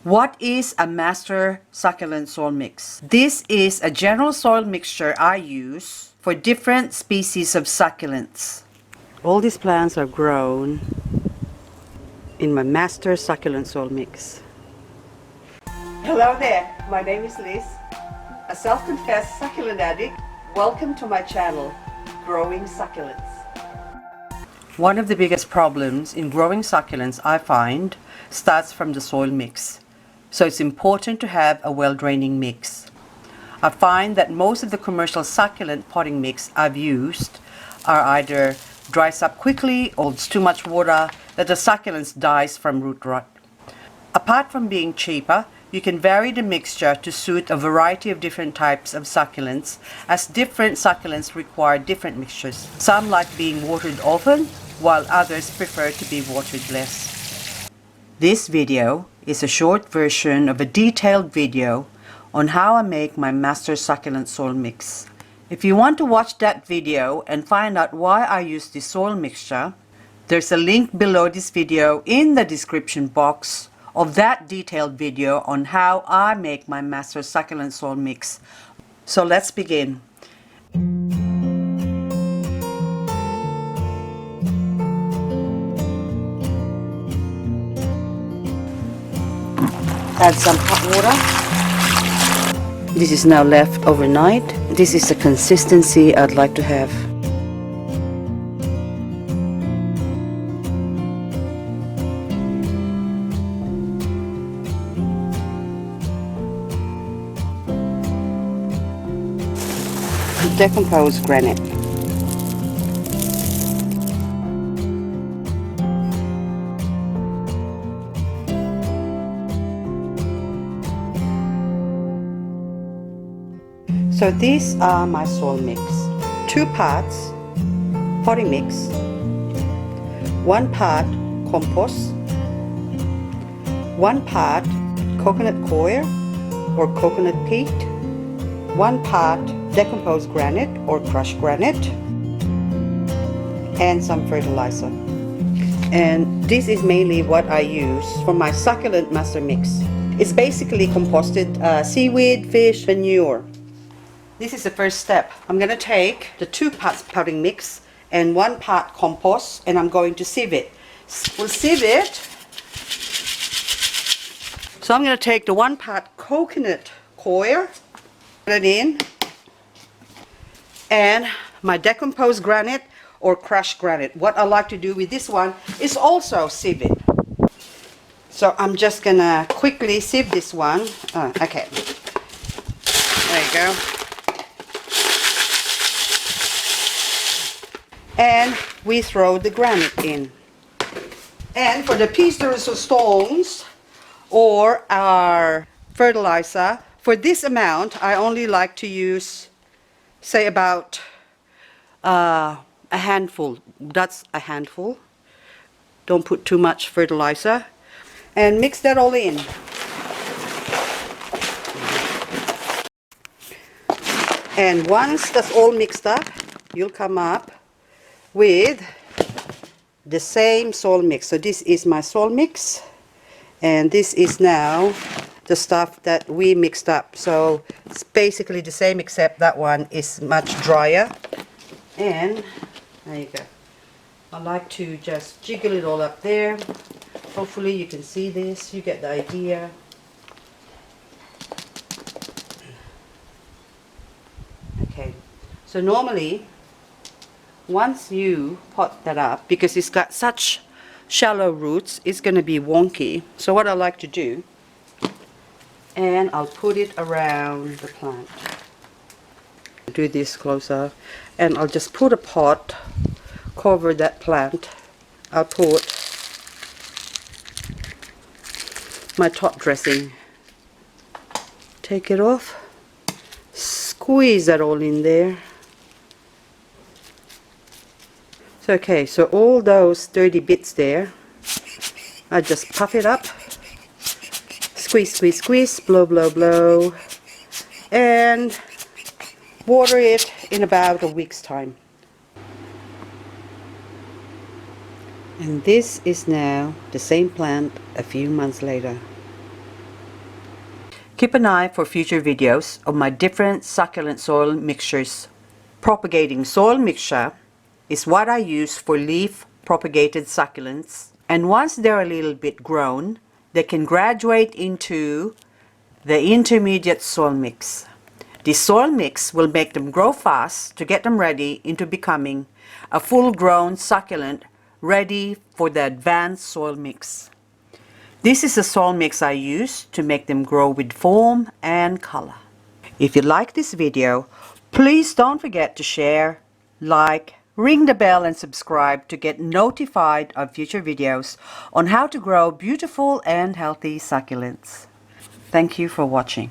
What is a master succulent soil mix? This is a general soil mixture I use for different species of succulents. All these plants are grown in my master succulent soil mix. Hello there, my name is Liz, a self-confessed succulent addict. Welcome to my channel, Growing Succulents. One of the biggest problems in growing succulents I find starts from the soil mix. So it's important to have a well-draining mix. I find that most of the commercial succulent potting mix I've used are either dries up quickly or it's too much water that the succulents dies from root rot. Apart from being cheaper, you can vary the mixture to suit a variety of different types of succulents, as different succulents require different mixtures. Some like being watered often, while others prefer to be watered less. This video is a short version of a detailed video on how I make my master succulent soil mix. If you want to watch that video and find out why I use this soil mixture, there's a link below this video in the description box of that detailed video on how I make my master succulent soil mix. So let's begin. Add some hot water. This is now left overnight. This is the consistency I'd like to have. Decomposed granite. So these are my soil mix. 2 parts potting mix, 1 part compost, 1 part coconut coir or coconut peat, 1 part decomposed granite or crushed granite, and some fertilizer. And this is mainly what I use for my succulent master mix. It's basically composted seaweed, fish, manure. This is the first step. I'm going to take the 2 parts potting mix and 1 part compost, and I'm going to sieve it. We'll sieve it. So I'm going to take the 1 part coconut coir, put it in, and my decomposed granite or crushed granite. What I like to do with this one is also sieve it. So I'm just going to quickly sieve this one. Okay. There you go. And we throw the granite in. And for the pieces of stones or our fertilizer, for this amount I only like to use, say, about a handful. That's a handful. Don't put too much fertilizer. And mix that all in. And once that's all mixed up, you'll come up with the same soil mix. So this is my soil mix, and this is now the stuff that we mixed up. So it's basically the same, except that one is much drier. And there you go. I like to just jiggle it all up there. Hopefully you can see this, you get the idea. Okay, so normally once you pot that up, because it's got such shallow roots, it's going to be wonky. So what I like to do, and I'll put it around the plant. Do this closer, and I'll just put a pot, cover that plant. I'll put my top dressing. Take it off, squeeze that all in there. Okay, so all those dirty bits there, I just puff it up, squeeze, squeeze, squeeze, blow, blow, blow, and water it in about a week's time. And this is now the same plant a few months later. Keep an eye for future videos of my different succulent soil mixtures. Propagating soil mixture is what I use for leaf propagated succulents, and once they're a little bit grown, they can graduate into the intermediate soil mix. This soil mix will make them grow fast to get them ready into becoming a full-grown succulent ready for the advanced soil mix. This is the soil mix I use to make them grow with form and color. If you like this video, please don't forget to share, like, ring the bell and subscribe to get notified of future videos on how to grow beautiful and healthy succulents. Thank you for watching.